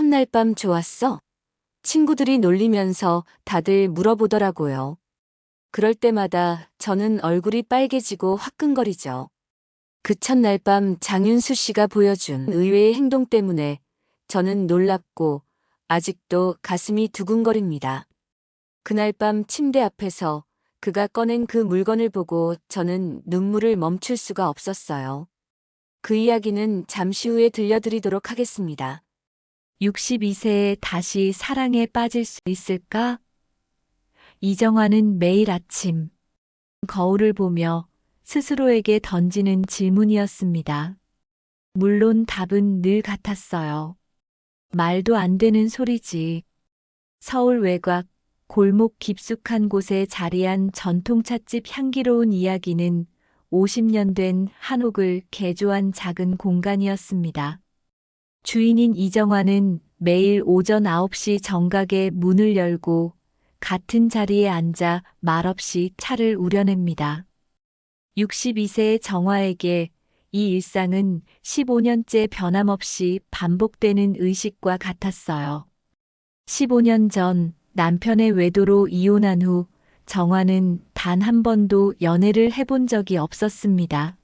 첫날 밤 좋았어? 친구들이 놀리면서 다들 물어보더라고요. 그럴 때마다 저는 얼굴이 빨개지고 화끈거리죠. 그 첫날 밤 장윤수 씨가 보여준 의외의 행동 때문에 저는 놀랍고 아직도 가슴이 두근거립니다. 그날 밤 침대 앞에서 그가 꺼낸 그 물건을 보고 저는 눈물을 멈출 수가 없었어요. 그 이야기는 잠시 후에 들려드리도록 하겠습니다. 62세에 다시 사랑에 빠질 수 있을까? 이정화는 매일 아침 거울을 보며 스스로에게 던지는 질문이었습니다. 물론 답은 늘 같았어요. 말도 안 되는 소리지. 서울 외곽, 골목 깊숙한 곳에 자리한 전통찻집 향기로운 이야기는 50년 된 한옥을 개조한 작은 공간이었습니다. 주인인 이정화는 매일 오전 9시 정각에 문을 열고 같은 자리에 앉아 말없이 차를 우려냅니다. 62세의 정화에게 이 일상은 15년째 변함없이 반복되는 의식과 같았어요. 15년 전 남편의 외도로 이혼한 후 정화는 단 한 번도 연애를 해본 적이 없었습니다.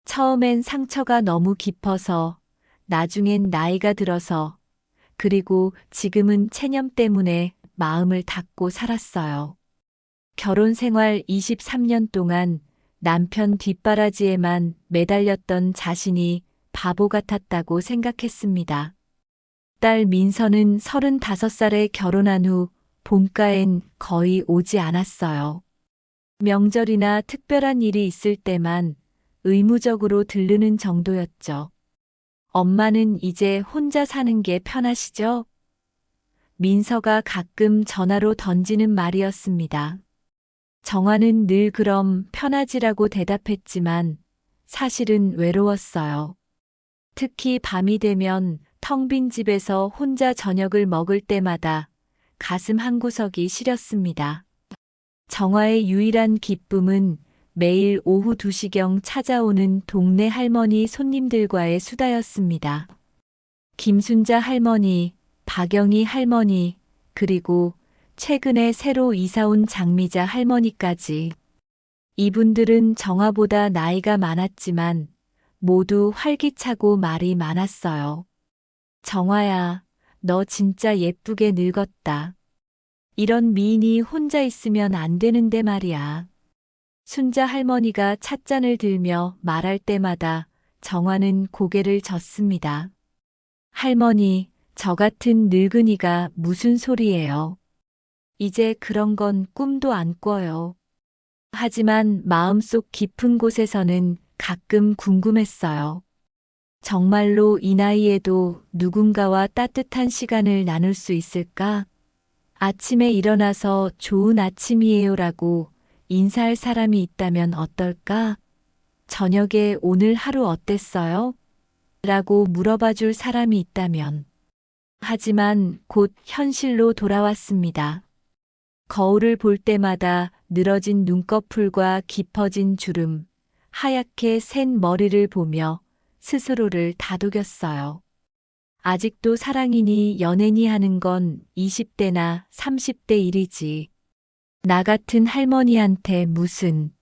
처음엔 상처가 너무 깊어서, 나중엔 나이가 들어서, 그리고 지금은 체념 때문에 마음을 닫고 살았어요. 결혼 생활 23년 동안 남편 뒷바라지에만 매달렸던 자신이 바보 같았다고 생각했습니다. 딸 민서는 35살에 결혼한 후 본가엔 거의 오지 않았어요. 명절이나 특별한 일이 있을 때만 의무적으로 들르는 정도였죠. 엄마는 이제 혼자 사는 게 편하시죠? 민서가 가끔 전화로 던지는 말이었습니다. 정화는 늘 그럼 편하지라고 대답했지만 사실은 외로웠어요. 특히 밤이 되면 텅 빈 집에서 혼자 저녁을 먹을 때마다 가슴 한구석이 시렸습니다. 정화의 유일한 기쁨은 매일 오후 2시경 찾아오는 동네 할머니 손님들과의 수다였습니다. 김순자 할머니, 박영희 할머니, 그리고 최근에 새로 이사온 장미자 할머니까지. 이분들은 정화보다 나이가 많았지만 모두 활기차고 말이 많았어요. 정화야, 너 진짜 예쁘게 늙었다. 이런 미인이 혼자 있으면 안 되는데 말이야. 순자 할머니가 찻잔을 들며 말할 때마다 정화는 고개를 젓습니다. 할머니, 저 같은 늙은이가 무슨 소리예요. 이제 그런 건 꿈도 안 꿔요. 하지만 마음속 깊은 곳에서는 가끔 궁금했어요. 정말로 이 나이에도 누군가와 따뜻한 시간을 나눌 수 있을까? 아침에 일어나서 좋은 아침이에요라고 인사할 사람이 있다면 어떨까? 저녁에 오늘 하루 어땠어요? 라고 물어봐 줄 사람이 있다면. 하지만 곧 현실로 돌아왔습니다. 거울을 볼 때마다 늘어진 눈꺼풀과 깊어진 주름, 하얗게 센 머리를 보며 스스로를 다독였어요. 아직도 사랑이니 연애니 하는 건 20대나 30대 일이지. 나 같은 할머니한테 무슨.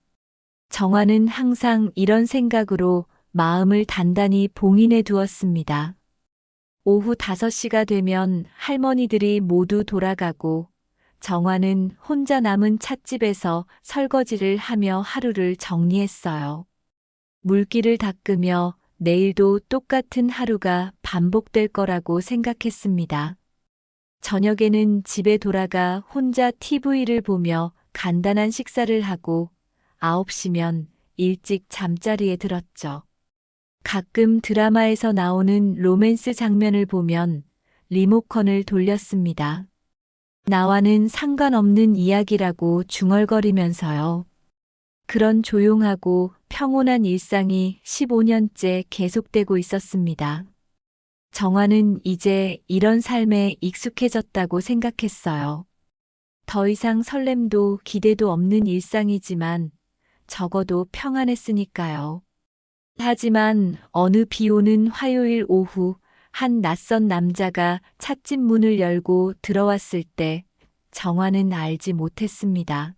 정화는 항상 이런 생각으로 마음을 단단히 봉인해 두었습니다. 오후 5시가 되면 할머니들이 모두 돌아가고 정화는 혼자 남은 찻집에서 설거지를 하며 하루를 정리했어요. 물기를 닦으며 내일도 똑같은 하루가 반복될 거라고 생각했습니다. 저녁에는 집에 돌아가 혼자 TV를 보며 간단한 식사를 하고 9시면 일찍 잠자리에 들었죠. 가끔 드라마에서 나오는 로맨스 장면을 보면 리모컨을 돌렸습니다. 나와는 상관없는 이야기라고 중얼거리면서요. 그런 조용하고 평온한 일상이 15년째 계속되고 있었습니다. 정화는 이제 이런 삶에 익숙해졌다고 생각했어요. 더 이상 설렘도 기대도 없는 일상이지만 적어도 평안했으니까요. 하지만 어느 비 오는 화요일 오후 한 낯선 남자가 찻집 문을 열고 들어왔을 때 정화는 알지 못했습니다.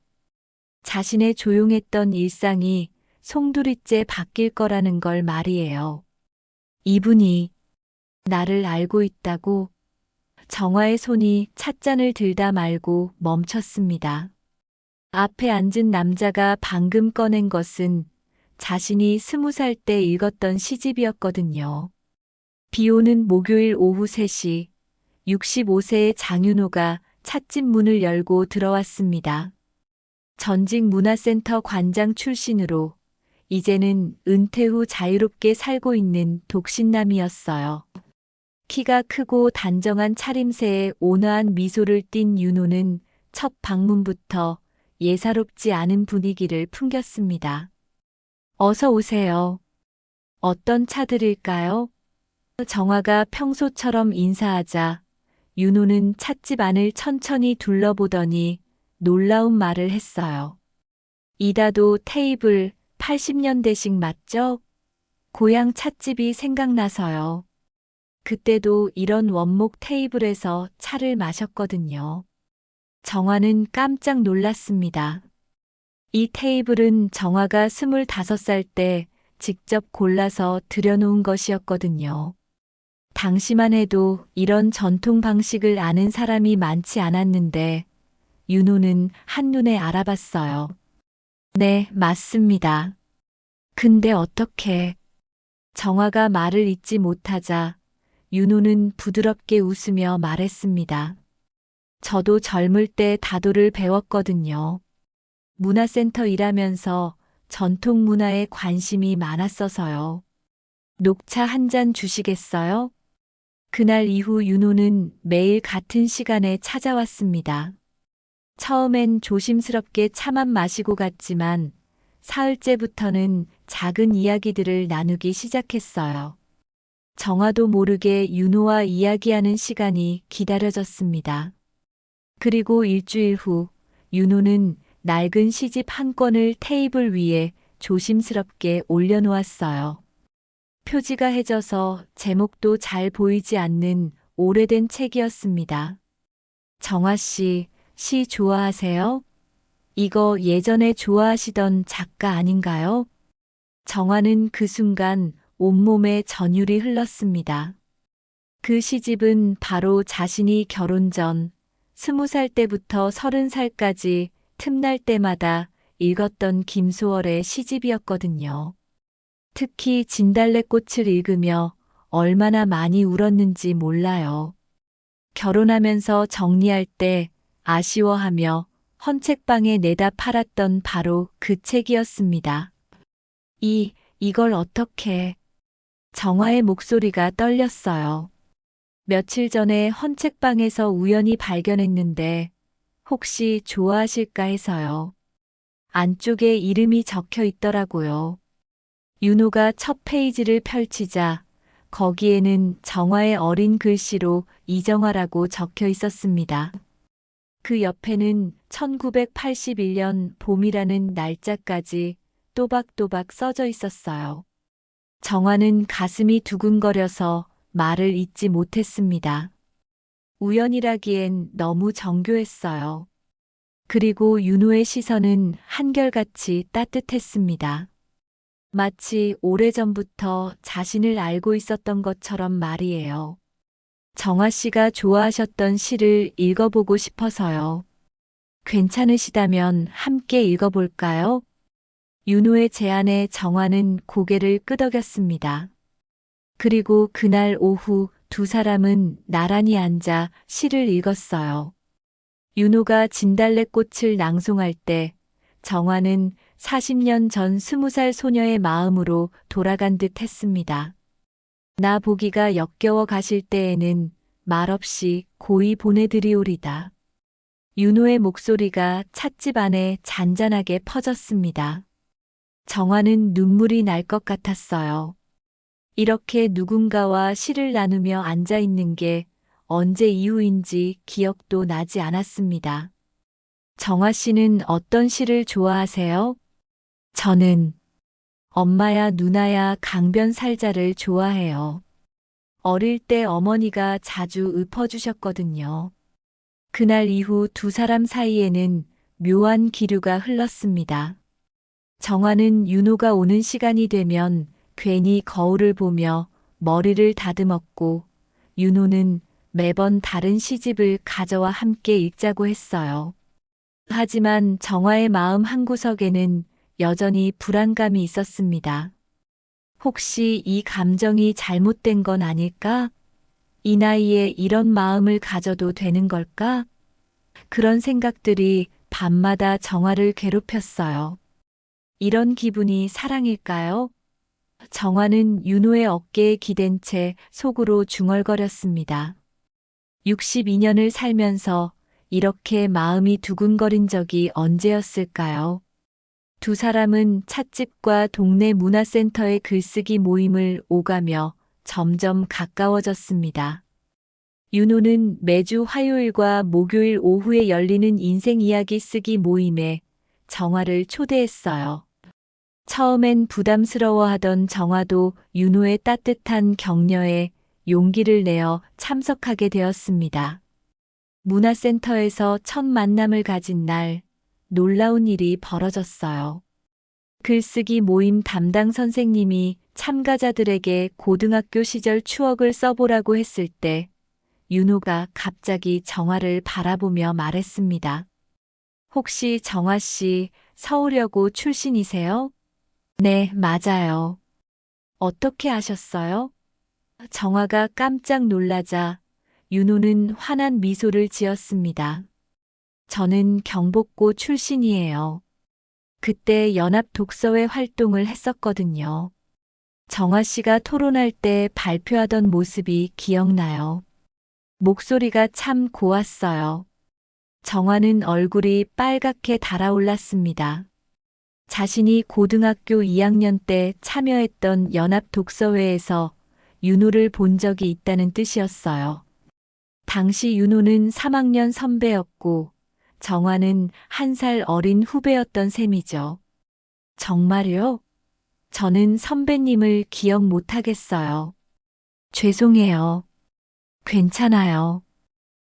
자신의 조용했던 일상이 송두리째 바뀔 거라는 걸 말이에요. 이분이 나를 알고 있다고. 정화의 손이 찻잔을 들다 말고 멈췄습니다. 앞에 앉은 남자가 방금 꺼낸 것은 자신이 20살 때 읽었던 시집이었거든요. 비 오는 목요일 오후 3시, 65세의 장윤호가 찻집 문을 열고 들어왔습니다. 전직 문화센터 관장 출신으로 이제는 은퇴 후 자유롭게 살고 있는 독신남이었어요. 키가 크고 단정한 차림새에 온화한 미소를 띤 윤호는 첫 방문부터 예사롭지 않은 분위기를 풍겼습니다. 어서 오세요. 어떤 차 드릴까요? 정화가 평소처럼 인사하자 윤호는 찻집 안을 천천히 둘러보더니 놀라운 말을 했어요. 이다도 테이블 80년대식 맞죠? 고향 찻집이 생각나서요. 그때도 이런 원목 테이블에서 차를 마셨거든요. 정화는 깜짝 놀랐습니다. 이 테이블은 정화가 25살 때 직접 골라서 들여놓은 것이었거든요. 당시만 해도 이런 전통 방식을 아는 사람이 많지 않았는데 윤호는 한눈에 알아봤어요. 네, 맞습니다. 근데 어떻게? 정화가 말을 잇지 못하자 윤호는 부드럽게 웃으며 말했습니다. 저도 젊을 때 다도를 배웠거든요. 문화센터 일하면서 전통 문화에 관심이 많았어서요. 녹차 한 잔 주시겠어요? 그날 이후 윤호는 매일 같은 시간에 찾아왔습니다. 처음엔 조심스럽게 차만 마시고 갔지만 사흘째부터는 작은 이야기들을 나누기 시작했어요. 정화도 모르게 윤호와 이야기하는 시간이 기다려졌습니다. 그리고 일주일 후 윤호는 낡은 시집 한 권을 테이블 위에 조심스럽게 올려놓았어요. 표지가 해져서 제목도 잘 보이지 않는 오래된 책이었습니다. 정화 씨, 시 좋아하세요? 이거 예전에 좋아하시던 작가 아닌가요? 정화는 그 순간 온몸에 전율이 흘렀습니다. 그 시집은 바로 자신이 결혼 전 20살 때부터 30살까지 틈날 때마다 읽었던 김소월의 시집이었거든요. 특히 진달래꽃을 읽으며 얼마나 많이 울었는지 몰라요. 결혼하면서 정리할 때 아쉬워하며 헌책방에 내다 팔았던 바로 그 책이었습니다. 이걸 어떻게? 정화의 목소리가 떨렸어요. 며칠 전에 헌책방에서 우연히 발견했는데 혹시 좋아하실까 해서요. 안쪽에 이름이 적혀 있더라고요. 윤호가 첫 페이지를 펼치자 거기에는 정화의 어린 글씨로 이정화라고 적혀 있었습니다. 그 옆에는 1981년 봄이라는 날짜까지 또박또박 써져 있었어요. 정화는 가슴이 두근거려서 말을 잇지 못했습니다. 우연이라기엔 너무 정교했어요. 그리고 윤호의 시선은 한결같이 따뜻했습니다. 마치 오래전부터 자신을 알고 있었던 것처럼 말이에요. 정화 씨가 좋아하셨던 시를 읽어보고 싶어서요. 괜찮으시다면 함께 읽어볼까요? 윤호의 제안에 정화는 고개를 끄덕였습니다. 그리고 그날 오후 두 사람은 나란히 앉아 시를 읽었어요. 윤호가 진달래꽃을 낭송할 때 정화는 40년 전 20살 소녀의 마음으로 돌아간 듯 했습니다. 나 보기가 역겨워 가실 때에는 말없이 고이 보내드리오리다. 윤호의 목소리가 찻집 안에 잔잔하게 퍼졌습니다. 정화는 눈물이 날 것 같았어요. 이렇게 누군가와 시를 나누며 앉아 있는 게 언제 이후인지 기억도 나지 않았습니다. 정화 씨는 어떤 시를 좋아하세요? 저는 엄마야 누나야 강변 살자를 좋아해요. 어릴 때 어머니가 자주 읊어주셨거든요. 그날 이후 두 사람 사이에는 묘한 기류가 흘렀습니다. 정화는 윤호가 오는 시간이 되면 괜히 거울을 보며 머리를 다듬었고, 윤호는 매번 다른 시집을 가져와 함께 읽자고 했어요. 하지만 정화의 마음 한구석에는 여전히 불안감이 있었습니다. 혹시 이 감정이 잘못된 건 아닐까? 이 나이에 이런 마음을 가져도 되는 걸까? 그런 생각들이 밤마다 정화를 괴롭혔어요. 이런 기분이 사랑일까요? 정화는 윤호의 어깨에 기댄 채 속으로 중얼거렸습니다. 62년을 살면서 이렇게 마음이 두근거린 적이 언제였을까요? 두 사람은 찻집과 동네 문화센터의 글쓰기 모임을 오가며 점점 가까워졌습니다. 윤호는 매주 화요일과 목요일 오후에 열리는 인생 이야기 쓰기 모임에 정화를 초대했어요. 처음엔 부담스러워하던 정화도 윤호의 따뜻한 격려에 용기를 내어 참석하게 되었습니다. 문화센터에서 첫 만남을 가진 날, 놀라운 일이 벌어졌어요. 글쓰기 모임 담당 선생님이 참가자들에게 고등학교 시절 추억을 써보라고 했을 때, 윤호가 갑자기 정화를 바라보며 말했습니다. 혹시 정화 씨 서울여고 출신이세요? 네, 맞아요. 어떻게 아셨어요? 정화가 깜짝 놀라자 윤호는 환한 미소를 지었습니다. 저는 경복고 출신이에요. 그때 연합 독서회 활동을 했었거든요. 정화 씨가 토론할 때 발표하던 모습이 기억나요. 목소리가 참 고왔어요. 정화는 얼굴이 빨갛게 달아올랐습니다. 자신이 고등학교 2학년 때 참여했던 연합 독서회에서 윤호를 본 적이 있다는 뜻이었어요. 당시 윤호는 3학년 선배였고 정화는 1살 어린 후배였던 셈이죠. 정말요? 저는 선배님을 기억 못하겠어요. 죄송해요. 괜찮아요.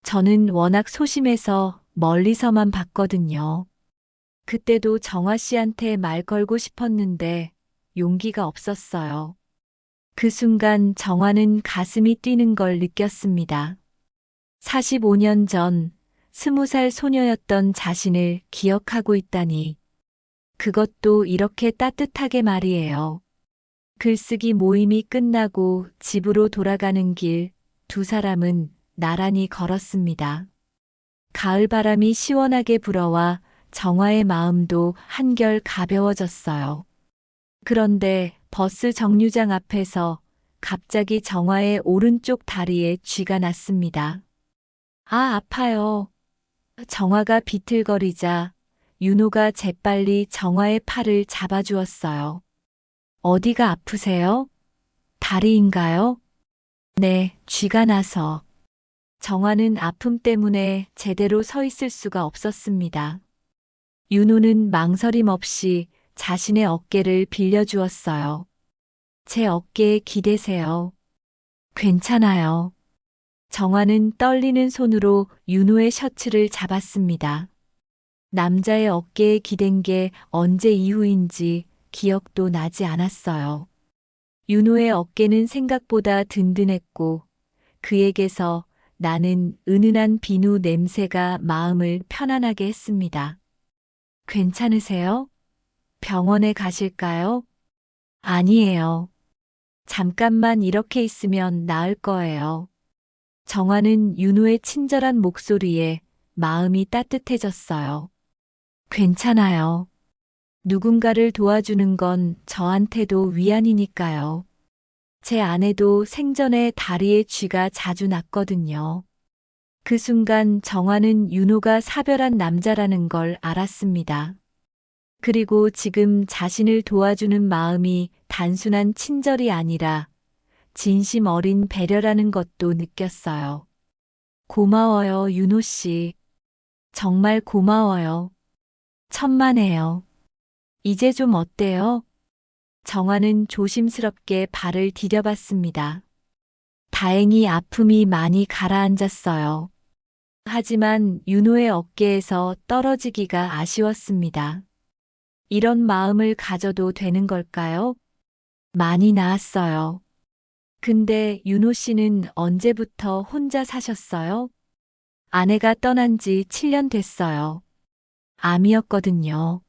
저는 워낙 소심해서 멀리서만 봤거든요. 그때도 정화 씨한테 말 걸고 싶었는데 용기가 없었어요. 그 순간 정화는 가슴이 뛰는 걸 느꼈습니다. 45년 전 20살 소녀였던 자신을 기억하고 있다니. 그것도 이렇게 따뜻하게 말이에요. 글쓰기 모임이 끝나고 집으로 돌아가는 길, 두 사람은 나란히 걸었습니다. 가을 바람이 시원하게 불어와 정화의 마음도 한결 가벼워졌어요. 그런데 버스 정류장 앞에서 갑자기 정화의 오른쪽 다리에 쥐가 났습니다. 아, 아파요. 정화가 비틀거리자 윤호가 재빨리 정화의 팔을 잡아주었어요. 어디가 아프세요? 다리인가요? 네, 쥐가 나서. 정화는 아픔 때문에 제대로 서 있을 수가 없었습니다. 윤호는 망설임 없이 자신의 어깨를 빌려주었어요. 제 어깨에 기대세요. 괜찮아요. 정화는 떨리는 손으로 윤호의 셔츠를 잡았습니다. 남자의 어깨에 기댄 게 언제 이후인지 기억도 나지 않았어요. 윤호의 어깨는 생각보다 든든했고 그에게서 나는 은은한 비누 냄새가 마음을 편안하게 했습니다. 괜찮으세요? 병원에 가실까요? 아니에요. 잠깐만 이렇게 있으면 나을 거예요. 정화는 윤호의 친절한 목소리에 마음이 따뜻해졌어요. 괜찮아요. 누군가를 도와주는 건 저한테도 위안이니까요. 제 아내도 생전에 다리에 쥐가 자주 났거든요. 그 순간 정화는 윤호가 사별한 남자라는 걸 알았습니다. 그리고 지금 자신을 도와주는 마음이 단순한 친절이 아니라 진심 어린 배려라는 것도 느꼈어요. 고마워요, 윤호 씨. 정말 고마워요. 천만에요. 이제 좀 어때요? 정화는 조심스럽게 발을 디뎌봤습니다. 다행히 아픔이 많이 가라앉았어요. 하지만 윤호의 어깨에서 떨어지기가 아쉬웠습니다. 이런 마음을 가져도 되는 걸까요? 많이 나았어요. 근데 윤호 씨는 언제부터 혼자 사셨어요? 아내가 떠난 지 7년 됐어요. 암이었거든요.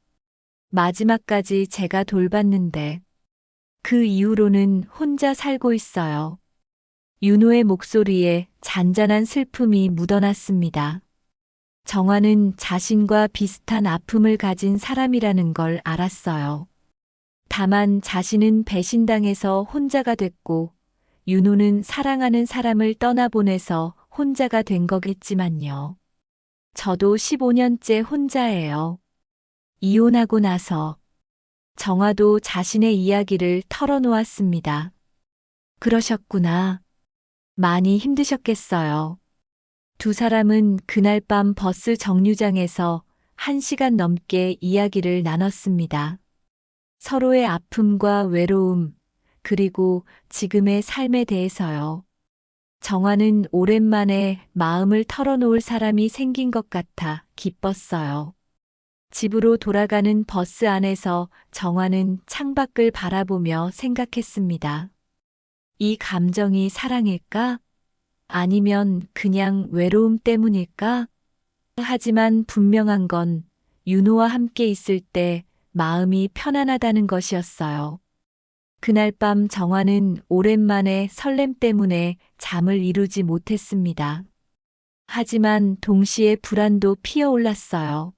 마지막까지 제가 돌봤는데 그 이후로는 혼자 살고 있어요. 윤호의 목소리에 잔잔한 슬픔이 묻어났습니다. 정화는 자신과 비슷한 아픔을 가진 사람이라는 걸 알았어요. 다만 자신은 배신당해서 혼자가 됐고 윤호는 사랑하는 사람을 떠나보내서 혼자가 된 거겠지만요. 저도 15년째 혼자예요. 이혼하고 나서 정화도 자신의 이야기를 털어놓았습니다. 그러셨구나. 많이 힘드셨겠어요. 두 사람은 그날 밤 버스 정류장에서 1시간 넘게 이야기를 나눴습니다. 서로의 아픔과 외로움, 그리고 지금의 삶에 대해서요. 정화는 오랜만에 마음을 털어놓을 사람이 생긴 것 같아 기뻤어요. 집으로 돌아가는 버스 안에서 정화는 창밖을 바라보며 생각했습니다. 이 감정이 사랑일까? 아니면 그냥 외로움 때문일까? 하지만 분명한 건 윤호와 함께 있을 때 마음이 편안하다는 것이었어요. 그날 밤 정화는 오랜만에 설렘 때문에 잠을 이루지 못했습니다. 하지만 동시에 불안도 피어올랐어요.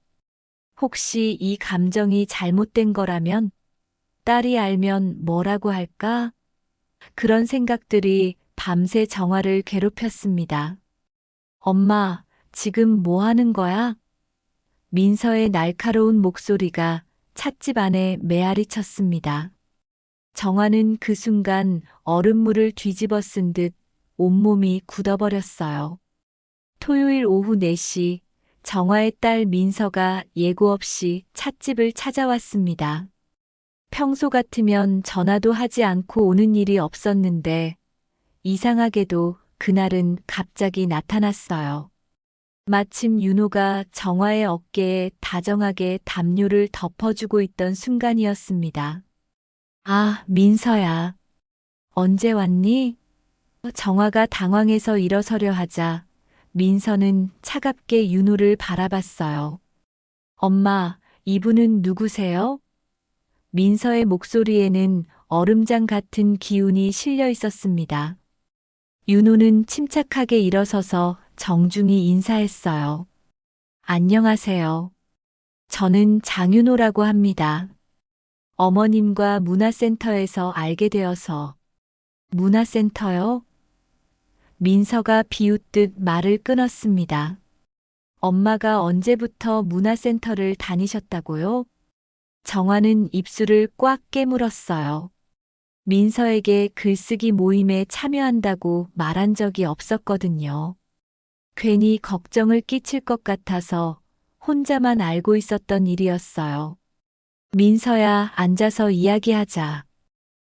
혹시 이 감정이 잘못된 거라면 딸이 알면 뭐라고 할까? 그런 생각들이 밤새 정화를 괴롭혔습니다. 엄마, 지금 뭐 하는 거야? 민서의 날카로운 목소리가 찻집 안에 메아리 쳤습니다. 정화는 그 순간 얼음물을 뒤집어 쓴 듯 온몸이 굳어버렸어요. 토요일 오후 4시, 정화의 딸 민서가 예고 없이 찻집을 찾아왔습니다. 평소 같으면 전화도 하지 않고 오는 일이 없었는데 이상하게도 그날은 갑자기 나타났어요. 마침 윤호가 정화의 어깨에 다정하게 담요를 덮어주고 있던 순간이었습니다. 아, 민서야. 언제 왔니? 정화가 당황해서 일어서려 하자 민서는 차갑게 윤호를 바라봤어요. 엄마, 이분은 누구세요? 민서의 목소리에는 얼음장 같은 기운이 실려 있었습니다. 윤호는 침착하게 일어서서 정중히 인사했어요. 안녕하세요. 저는 장윤호라고 합니다. 어머님과 문화센터에서 알게 되어서. 문화센터요? 민서가 비웃듯 말을 끊었습니다. 엄마가 언제부터 문화센터를 다니셨다고요? 정화는 입술을 꽉 깨물었어요. 민서에게 글쓰기 모임에 참여한다고 말한 적이 없었거든요. 괜히 걱정을 끼칠 것 같아서 혼자만 알고 있었던 일이었어요. 민서야, 앉아서 이야기하자.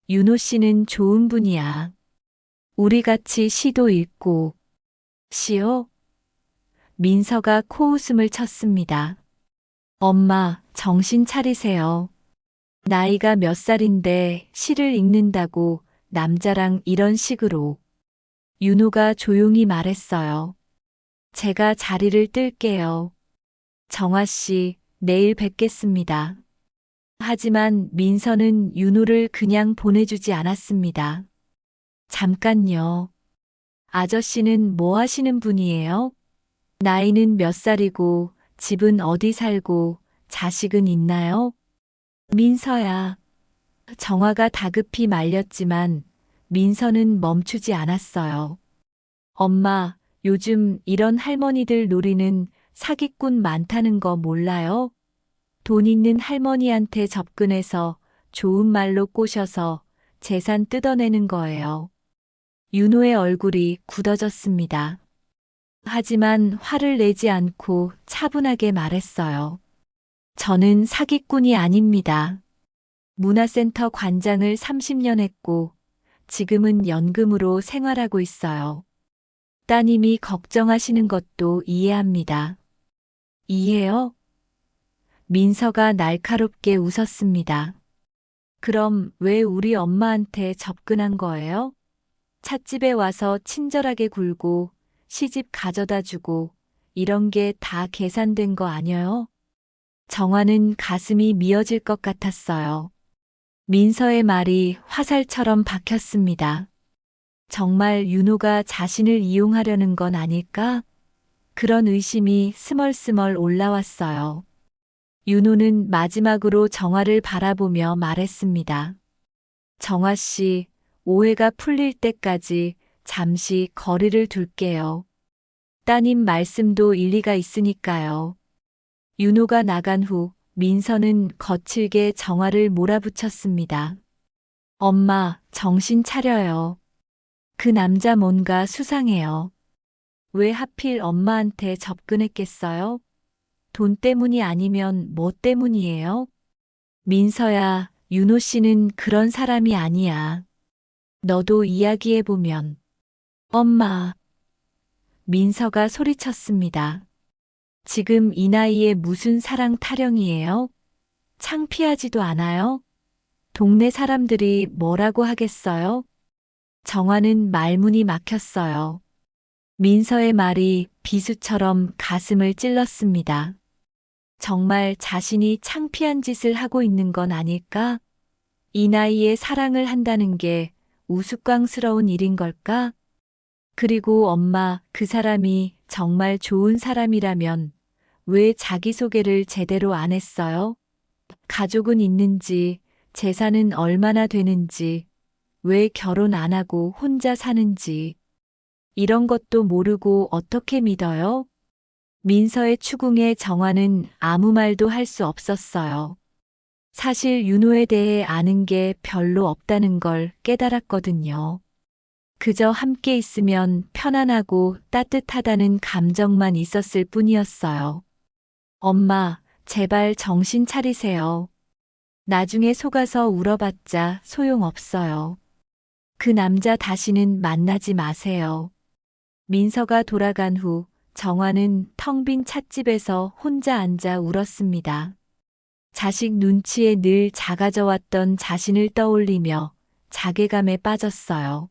윤호 씨는 좋은 분이야. 우리 같이 시도 읽고. 시요? 민서가 코웃음을 쳤습니다. 엄마, 정신 차리세요. 나이가 몇 살인데 시를 읽는다고 남자랑 이런 식으로. 윤호가 조용히 말했어요. 제가 자리를 뜰게요. 정화 씨, 내일 뵙겠습니다. 하지만 민서는 윤호를 그냥 보내주지 않았습니다. 잠깐요. 아저씨는 뭐 하시는 분이에요? 나이는 몇 살이고, 집은 어디 살고, 자식은 있나요? 민서야. 정화가 다급히 말렸지만 민서는 멈추지 않았어요. 엄마, 요즘 이런 할머니들 노리는 사기꾼 많다는 거 몰라요? 돈 있는 할머니한테 접근해서 좋은 말로 꼬셔서 재산 뜯어내는 거예요. 윤호의 얼굴이 굳어졌습니다. 하지만 화를 내지 않고 차분하게 말했어요. 저는 사기꾼이 아닙니다. 문화센터 관장을 30년 했고 지금은 연금으로 생활하고 있어요. 따님이 걱정하시는 것도 이해합니다. 이해요? 민서가 날카롭게 웃었습니다. 그럼 왜 우리 엄마한테 접근한 거예요? 찻집에 와서 친절하게 굴고 시집 가져다 주고 이런 게 다 계산된 거 아니에요? 정화는 가슴이 미어질 것 같았어요. 민서의 말이 화살처럼 박혔습니다. 정말 윤호가 자신을 이용하려는 건 아닐까? 그런 의심이 스멀스멀 올라왔어요. 윤호는 마지막으로 정화를 바라보며 말했습니다. 정화 씨, 오해가 풀릴 때까지 잠시 거리를 둘게요. 따님 말씀도 일리가 있으니까요. 윤호가 나간 후 민서는 거칠게 정화를 몰아붙였습니다. 엄마, 정신 차려요. 그 남자 뭔가 수상해요. 왜 하필 엄마한테 접근했겠어요? 돈 때문이 아니면 뭐 때문이에요? 민서야, 윤호 씨는 그런 사람이 아니야. 너도 이야기해보면. 엄마. 민서가 소리쳤습니다. 지금 이 나이에 무슨 사랑 타령이에요? 창피하지도 않아요? 동네 사람들이 뭐라고 하겠어요? 정화는 말문이 막혔어요. 민서의 말이 비수처럼 가슴을 찔렀습니다. 정말 자신이 창피한 짓을 하고 있는 건 아닐까? 이 나이에 사랑을 한다는 게 우스꽝스러운 일인 걸까? 그리고 엄마, 그 사람이 정말 좋은 사람이라면 왜 자기소개를 제대로 안 했어요? 가족은 있는지, 재산은 얼마나 되는지, 왜 결혼 안 하고 혼자 사는지, 이런 것도 모르고 어떻게 믿어요? 민서의 추궁에 정화는 아무 말도 할 수 없었어요. 사실 윤호에 대해 아는 게 별로 없다는 걸 깨달았거든요. 그저 함께 있으면 편안하고 따뜻하다는 감정만 있었을 뿐이었어요. 엄마, 제발 정신 차리세요. 나중에 속아서 울어봤자 소용없어요. 그 남자 다시는 만나지 마세요. 민서가 돌아간 후 정화는 텅 빈 찻집에서 혼자 앉아 울었습니다. 자식 눈치에 늘 작아져 왔던 자신을 떠올리며 자괴감에 빠졌어요.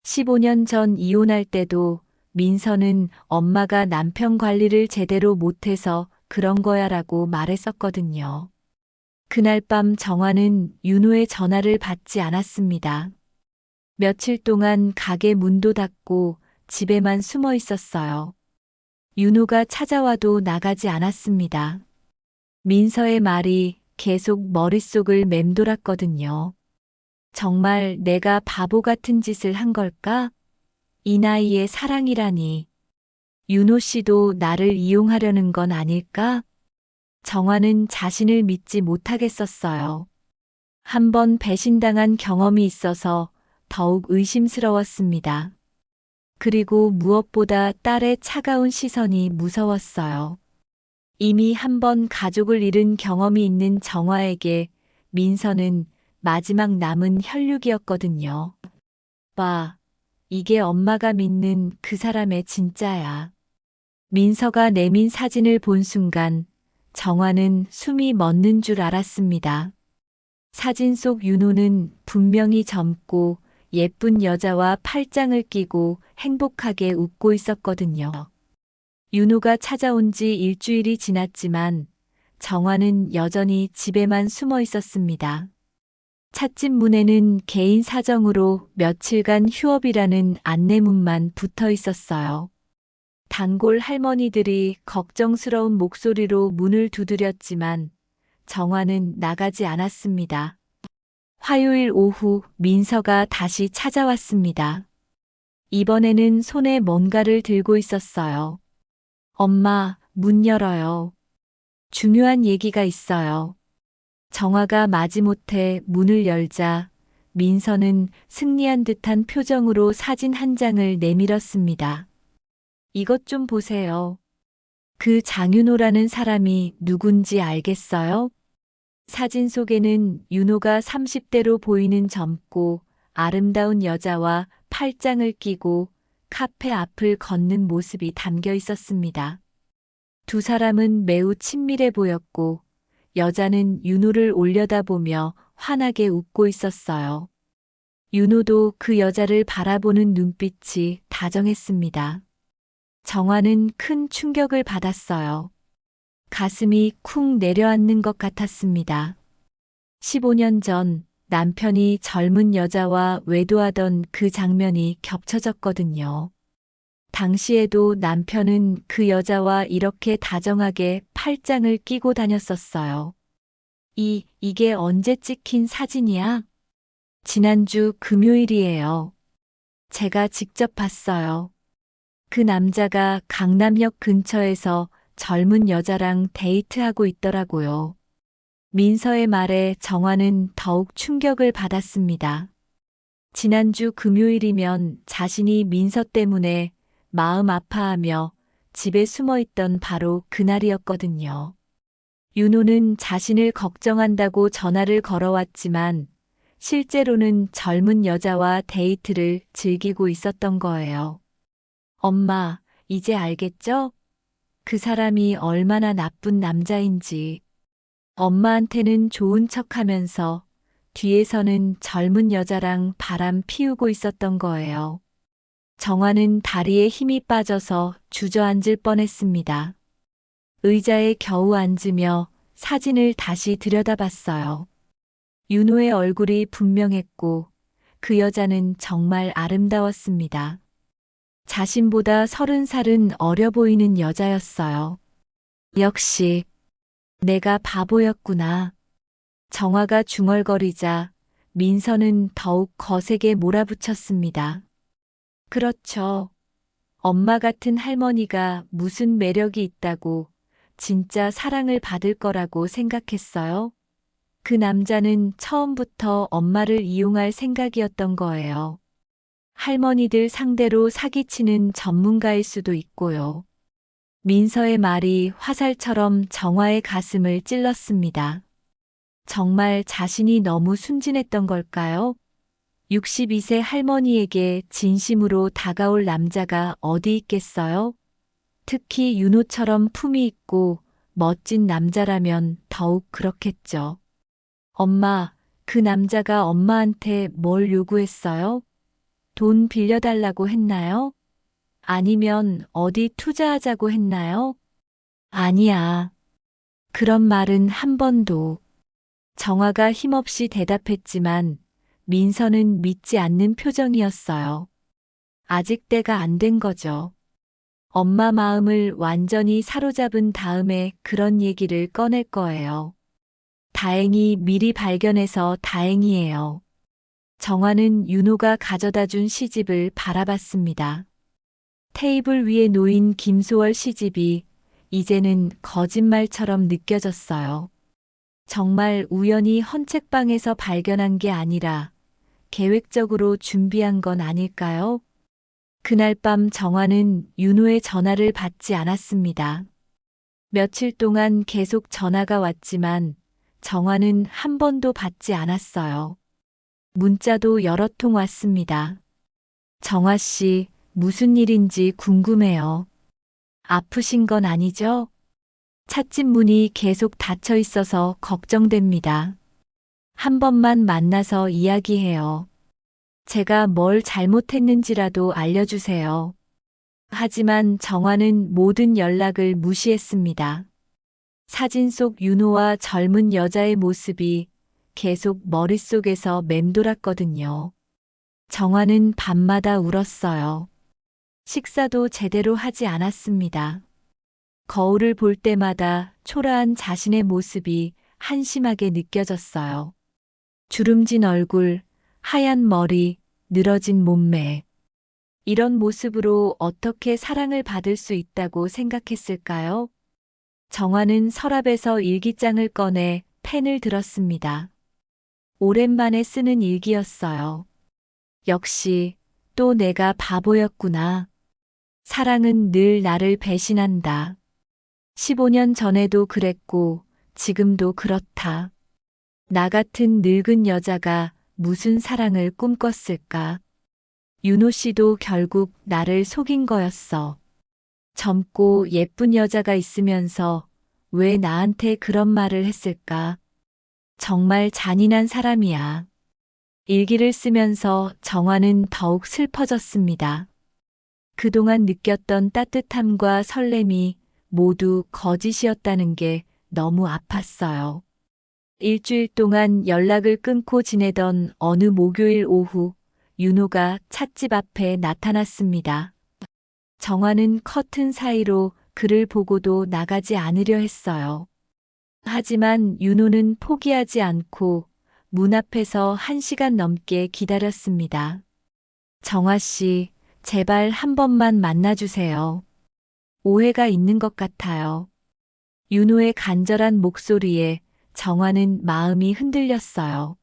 15년 전 이혼할 때도 민서는 엄마가 남편 관리를 제대로 못해서 그런 거야라고 말했었거든요. 그날 밤 정화는 윤호의 전화를 받지 않았습니다. 며칠 동안 가게 문도 닫고 집에만 숨어 있었어요. 윤호가 찾아와도 나가지 않았습니다. 민서의 말이 계속 머릿속을 맴돌았거든요. 정말 내가 바보 같은 짓을 한 걸까? 이 나이에 사랑이라니. 윤호 씨도 나를 이용하려는 건 아닐까? 정화는 자신을 믿지 못하겠었어요. 한 번 배신당한 경험이 있어서 더욱 의심스러웠습니다. 그리고 무엇보다 딸의 차가운 시선이 무서웠어요. 이미 한 번 가족을 잃은 경험이 있는 정화에게 민서는 마지막 남은 혈육이었거든요. 봐, 이게 엄마가 믿는 그 사람의 진짜야. 민서가 내민 사진을 본 순간 정화는 숨이 멎는 줄 알았습니다. 사진 속 윤호는 분명히 젊고 예쁜 여자와 팔짱을 끼고 행복하게 웃고 있었거든요. 윤호가 찾아온 지 일주일이 지났지만 정화는 여전히 집에만 숨어 있었습니다. 찻집 문에는 개인 사정으로 며칠간 휴업이라는 안내문만 붙어 있었어요. 단골 할머니들이 걱정스러운 목소리로 문을 두드렸지만 정화는 나가지 않았습니다. 화요일 오후 민서가 다시 찾아왔습니다. 이번에는 손에 뭔가를 들고 있었어요. 엄마, 문 열어요. 중요한 얘기가 있어요. 정화가 마지못해 문을 열자 민서는 승리한 듯한 표정으로 사진 한 장을 내밀었습니다. 이것 좀 보세요. 그 장윤호라는 사람이 누군지 알겠어요? 사진 속에는 윤호가 30대로 보이는 젊고 아름다운 여자와 팔짱을 끼고 카페 앞을 걷는 모습이 담겨 있었습니다. 두 사람은 매우 친밀해 보였고 여자는 윤호를 올려다보며 환하게 웃고 있었어요. 윤호도 그 여자를 바라보는 눈빛이 다정했습니다. 정화는 큰 충격을 받았어요. 가슴이 쿵 내려앉는 것 같았습니다. 15년 전 남편이 젊은 여자와 외도하던 그 장면이 겹쳐졌거든요. 당시에도 남편은 그 여자와 이렇게 다정하게 팔짱을 끼고 다녔었어요. 이게 언제 찍힌 사진이야? 지난주 금요일이에요. 제가 직접 봤어요. 그 남자가 강남역 근처에서 젊은 여자랑 데이트하고 있더라고요. 민서의 말에 정화는 더욱 충격을 받았습니다. 지난주 금요일이면 자신이 민서 때문에 마음 아파하며 집에 숨어 있던 바로 그날이었거든요. 윤호는 자신을 걱정한다고 전화를 걸어왔지만 실제로는 젊은 여자와 데이트를 즐기고 있었던 거예요. 엄마, 이제 알겠죠? 그 사람이 얼마나 나쁜 남자인지. 엄마한테는 좋은 척 하면서 뒤에서는 젊은 여자랑 바람 피우고 있었던 거예요. 정화는 다리에 힘이 빠져서 주저앉을 뻔했습니다. 의자에 겨우 앉으며 사진을 다시 들여다봤어요. 윤호의 얼굴이 분명했고 그 여자는 정말 아름다웠습니다. 자신보다 30살은 어려 보이는 여자였어요. 역시 내가 바보였구나. 정화가 중얼거리자 민서는 더욱 거세게 몰아붙였습니다. 그렇죠. 엄마 같은 할머니가 무슨 매력이 있다고 진짜 사랑을 받을 거라고 생각했어요? 그 남자는 처음부터 엄마를 이용할 생각이었던 거예요. 할머니들 상대로 사기치는 전문가일 수도 있고요. 민서의 말이 화살처럼 정화의 가슴을 찔렀습니다. 정말 자신이 너무 순진했던 걸까요? 62세 할머니에게 진심으로 다가올 남자가 어디 있겠어요? 특히 윤호처럼 품이 있고 멋진 남자라면 더욱 그렇겠죠. 엄마, 그 남자가 엄마한테 뭘 요구했어요? 돈 빌려달라고 했나요? 아니면 어디 투자하자고 했나요? 아니야. 그런 말은 한 번도. 정화가 힘없이 대답했지만 민서는 믿지 않는 표정이었어요. 아직 때가 안 된 거죠. 엄마 마음을 완전히 사로잡은 다음에 그런 얘기를 꺼낼 거예요. 다행히 미리 발견해서 다행이에요. 정화는 윤호가 가져다 준 시집을 바라봤습니다. 테이블 위에 놓인 김소월 시집이 이제는 거짓말처럼 느껴졌어요. 정말 우연히 헌책방에서 발견한 게 아니라 계획적으로 준비한 건 아닐까요? 그날 밤 정화는 윤호의 전화를 받지 않았습니다. 며칠 동안 계속 전화가 왔지만 정화는 한 번도 받지 않았어요. 문자도 여러 통 왔습니다. 정화 씨, 무슨 일인지 궁금해요. 아프신 건 아니죠? 찻집 문이 계속 닫혀 있어서 걱정됩니다. 한 번만 만나서 이야기해요. 제가 뭘 잘못했는지라도 알려주세요. 하지만 정화는 모든 연락을 무시했습니다. 사진 속 윤호와 젊은 여자의 모습이 계속 머릿속에서 맴돌았거든요. 정화는 밤마다 울었어요. 식사도 제대로 하지 않았습니다. 거울을 볼 때마다 초라한 자신의 모습이 한심하게 느껴졌어요. 주름진 얼굴, 하얀 머리, 늘어진 몸매. 이런 모습으로 어떻게 사랑을 받을 수 있다고 생각했을까요? 정화는 서랍에서 일기장을 꺼내 펜을 들었습니다. 오랜만에 쓰는 일기였어요. 역시 또 내가 바보였구나. 사랑은 늘 나를 배신한다. 15년 전에도 그랬고 지금도 그렇다. 나 같은 늙은 여자가 무슨 사랑을 꿈꿨을까? 윤호 씨도 결국 나를 속인 거였어. 젊고 예쁜 여자가 있으면서 왜 나한테 그런 말을 했을까? 정말 잔인한 사람이야. 일기를 쓰면서 정화는 더욱 슬퍼졌습니다. 그동안 느꼈던 따뜻함과 설렘이 모두 거짓이었다는 게 너무 아팠어요. 일주일 동안 연락을 끊고 지내던 어느 목요일 오후, 윤호가 찻집 앞에 나타났습니다. 정화는 커튼 사이로 그를 보고도 나가지 않으려 했어요. 하지만 윤호는 포기하지 않고 문 앞에서 1시간 넘게 기다렸습니다. 정화 씨, 제발 한 번만 만나주세요. 오해가 있는 것 같아요. 윤호의 간절한 목소리에 정화는 마음이 흔들렸어요.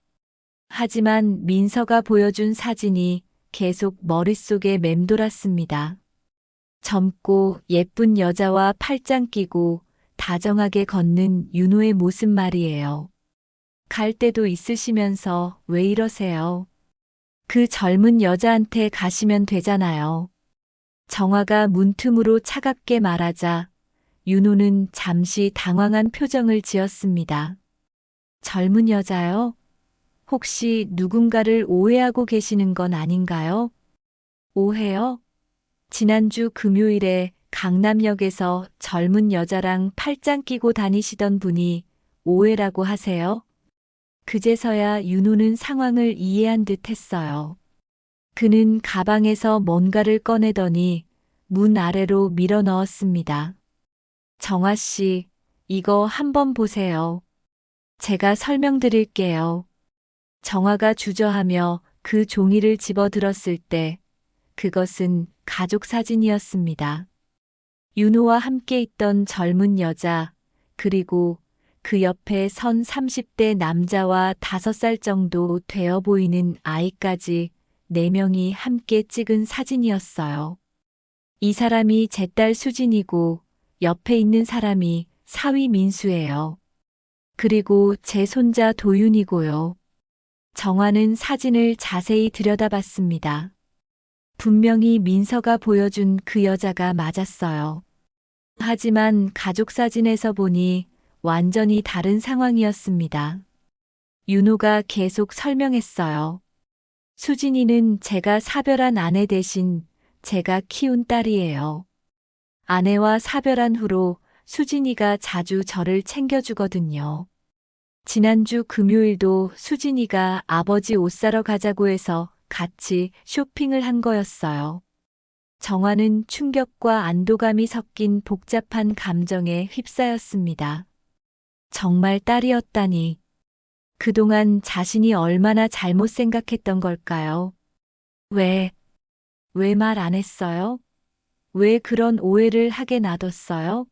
하지만 민서가 보여준 사진이 계속 머릿속에 맴돌았습니다. 젊고 예쁜 여자와 팔짱 끼고 다정하게 걷는 윤호의 모습 말이에요. 갈 때도 있으시면서 왜 이러세요? 그 젊은 여자한테 가시면 되잖아요. 정화가 문틈으로 차갑게 말하자 윤호는 잠시 당황한 표정을 지었습니다. 젊은 여자요? 혹시 누군가를 오해하고 계시는 건 아닌가요? 오해요? 지난주 금요일에 강남역에서 젊은 여자랑 팔짱 끼고 다니시던 분이 오해라고 하세요? 그제서야 윤호는 상황을 이해한 듯 했어요. 그는 가방에서 뭔가를 꺼내더니 문 아래로 밀어 넣었습니다. 정화 씨, 이거 한번 보세요. 제가 설명드릴게요. 정화가 주저하며 그 종이를 집어들었을 때 그것은 가족 사진이었습니다. 윤호와 함께 있던 젊은 여자, 그리고 그 옆에 선 30대 남자와 5살 정도 되어 보이는 아이까지 4명이 함께 찍은 사진이었어요. 이 사람이 제 딸 수진이고 옆에 있는 사람이 사위 민수예요. 그리고 제 손자 도윤이고요. 정화는 사진을 자세히 들여다봤습니다. 분명히 민서가 보여준 그 여자가 맞았어요. 하지만 가족 사진에서 보니 완전히 다른 상황이었습니다. 윤호가 계속 설명했어요. 수진이는 제가 사별한 아내 대신 제가 키운 딸이에요. 아내와 사별한 후로 수진이가 자주 저를 챙겨주거든요. 지난주 금요일도 수진이가 아버지 옷 사러 가자고 해서 같이 쇼핑을 한 거였어요. 정화는 충격과 안도감이 섞인 복잡한 감정에 휩싸였습니다. 정말 딸이었다니. 그동안 자신이 얼마나 잘못 생각했던 걸까요? 왜 말 안 했어요? 왜 그런 오해를 하게 놔뒀어요?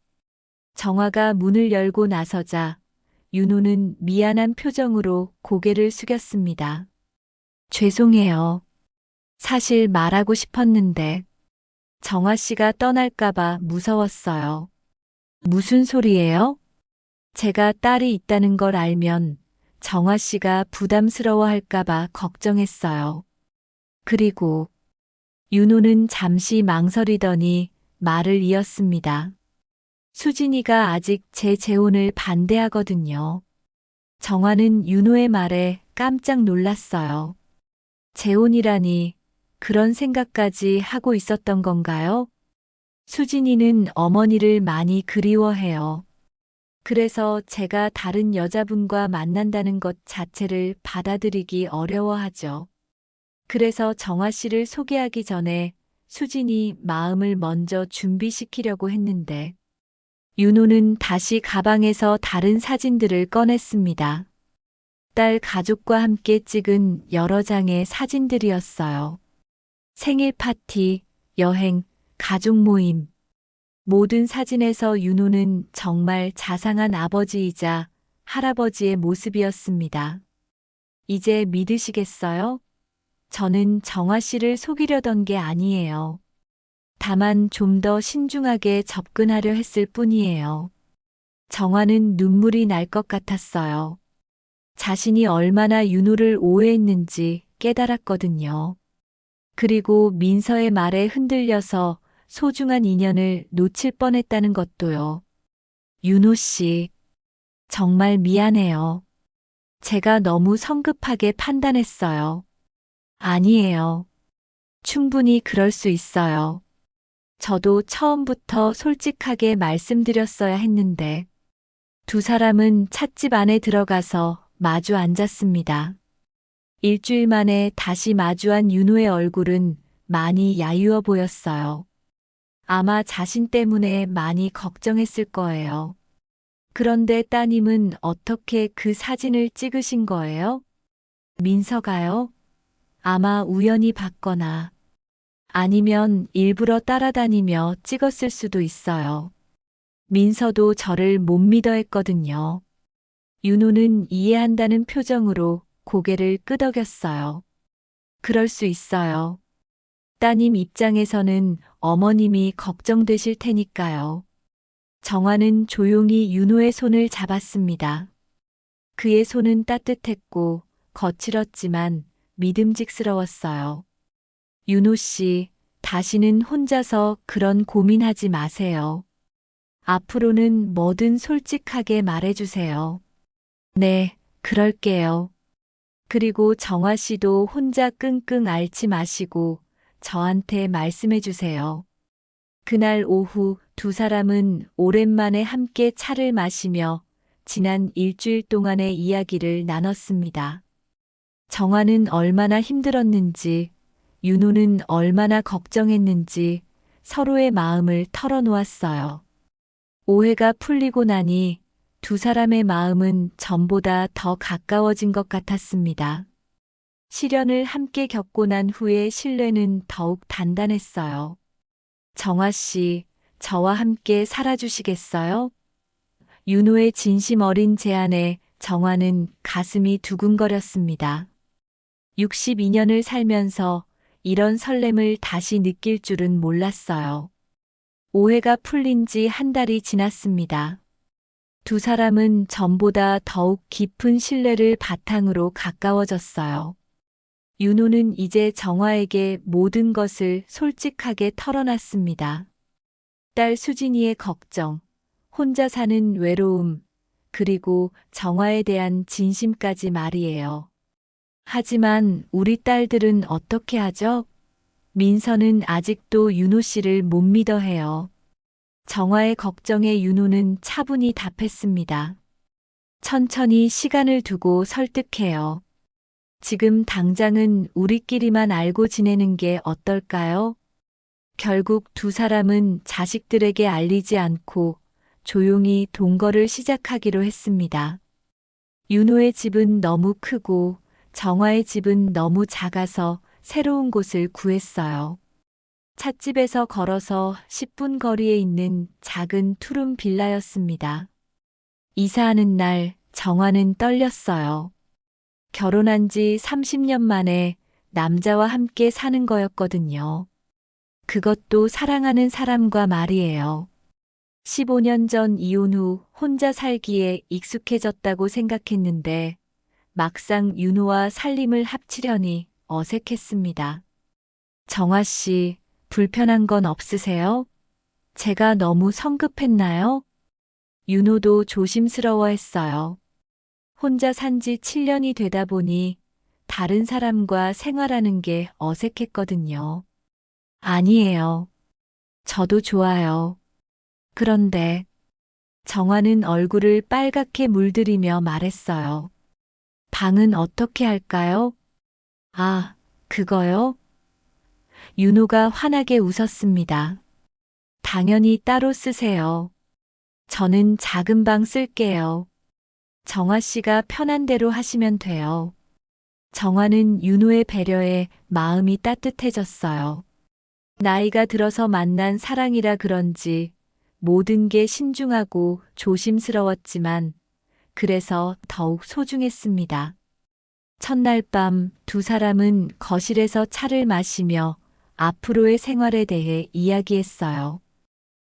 정화가 문을 열고 나서자 윤호는 미안한 표정으로 고개를 숙였습니다. 죄송해요. 사실 말하고 싶었는데 정화 씨가 떠날까봐 무서웠어요. 무슨 소리예요? 제가 딸이 있다는 걸 알면 정화 씨가 부담스러워할까봐 걱정했어요. 그리고 윤호는 잠시 망설이더니 말을 이었습니다. 수진이가 아직 제 재혼을 반대하거든요. 정화는 윤호의 말에 깜짝 놀랐어요. 재혼이라니 그런 생각까지 하고 있었던 건가요? 수진이는 어머니를 많이 그리워해요. 그래서 제가 다른 여자분과 만난다는 것 자체를 받아들이기 어려워하죠. 그래서 정화 씨를 소개하기 전에 수진이 마음을 먼저 준비시키려고 했는데, 윤호는 다시 가방에서 다른 사진들을 꺼냈습니다. 딸 가족과 함께 찍은 여러 장의 사진들이었어요. 생일 파티, 여행, 가족 모임. 모든 사진에서 윤호는 정말 자상한 아버지이자 할아버지의 모습이었습니다. 이제 믿으시겠어요? 저는 정화 씨를 속이려던 게 아니에요. 다만 좀 더 신중하게 접근하려 했을 뿐이에요. 정화는 눈물이 날 것 같았어요. 자신이 얼마나 윤호를 오해했는지 깨달았거든요. 그리고 민서의 말에 흔들려서 소중한 인연을 놓칠 뻔했다는 것도요. 윤호 씨, 정말 미안해요. 제가 너무 성급하게 판단했어요. 아니에요. 충분히 그럴 수 있어요. 저도 처음부터 솔직하게 말씀드렸어야 했는데, 두 사람은 찻집 안에 들어가서 마주 앉았습니다. 일주일 만에 다시 마주한 윤호의 얼굴은 많이 야유어 보였어요. 아마 자신 때문에 많이 걱정했을 거예요. 그런데 따님은 어떻게 그 사진을 찍으신 거예요? 민서가요? 아마 우연히 봤거나 아니면 일부러 따라다니며 찍었을 수도 있어요. 민서도 저를 못 믿어 했거든요. 윤호는 이해한다는 표정으로 고개를 끄덕였어요. 그럴 수 있어요. 따님 입장에서는 어머님이 걱정되실 테니까요. 정화는 조용히 윤호의 손을 잡았습니다. 그의 손은 따뜻했고 거칠었지만 믿음직스러웠어요. 윤호 씨, 다시는 혼자서 그런 고민하지 마세요. 앞으로는 뭐든 솔직하게 말해주세요. 네, 그럴게요. 그리고 정화 씨도 혼자 끙끙 앓지 마시고 저한테 말씀해 주세요. 그날 오후 두 사람은 오랜만에 함께 차를 마시며 지난 일주일 동안의 이야기를 나눴습니다. 정화는 얼마나 힘들었는지, 윤호는 얼마나 걱정했는지 서로의 마음을 털어놓았어요. 오해가 풀리고 나니 두 사람의 마음은 전보다 더 가까워진 것 같았습니다. 시련을 함께 겪고 난 후에 신뢰는 더욱 단단했어요. 정화 씨, 저와 함께 살아주시겠어요? 윤호의 진심 어린 제안에 정화는 가슴이 두근거렸습니다. 62년을 살면서 이런 설렘을 다시 느낄 줄은 몰랐어요. 오해가 풀린 지 한 달이 지났습니다. 두 사람은 전보다 더욱 깊은 신뢰를 바탕으로 가까워졌어요. 윤호는 이제 정화에게 모든 것을 솔직하게 털어놨습니다. 딸 수진이의 걱정, 혼자 사는 외로움, 그리고 정화에 대한 진심까지 말이에요. 하지만 우리 딸들은 어떻게 하죠? 민서는 아직도 윤호 씨를 못 믿어 해요. 정화의 걱정에 윤호는 차분히 답했습니다. 천천히 시간을 두고 설득해요. 지금 당장은 우리끼리만 알고 지내는 게 어떨까요? 결국 두 사람은 자식들에게 알리지 않고 조용히 동거를 시작하기로 했습니다. 윤호의 집은 너무 크고 정화의 집은 너무 작아서 새로운 곳을 구했어요. 찻집에서 걸어서 10분 거리에 있는 작은 투룸 빌라였습니다. 이사하는 날 정화는 떨렸어요. 결혼한 지 30년 만에 남자와 함께 사는 거였거든요. 그것도 사랑하는 사람과 말이에요. 15년 전 이혼 후 혼자 살기에 익숙해졌다고 생각했는데 막상 윤호와 살림을 합치려니 어색했습니다. 정화 씨, 불편한 건 없으세요? 제가 너무 성급했나요? 윤호도 조심스러워했어요. 혼자 산 지 7년이 되다 보니 다른 사람과 생활하는 게 어색했거든요. 아니에요. 저도 좋아요. 그런데 정화는 얼굴을 빨갛게 물들이며 말했어요. 방은 어떻게 할까요? 아, 그거요? 윤호가 환하게 웃었습니다. 당연히 따로 쓰세요. 저는 작은 방 쓸게요. 정화 씨가 편한 대로 하시면 돼요. 정화는 윤호의 배려에 마음이 따뜻해졌어요. 나이가 들어서 만난 사랑이라 그런지 모든 게 신중하고 조심스러웠지만 그래서 더욱 소중했습니다. 첫날 밤 두 사람은 거실에서 차를 마시며 앞으로의 생활에 대해 이야기했어요.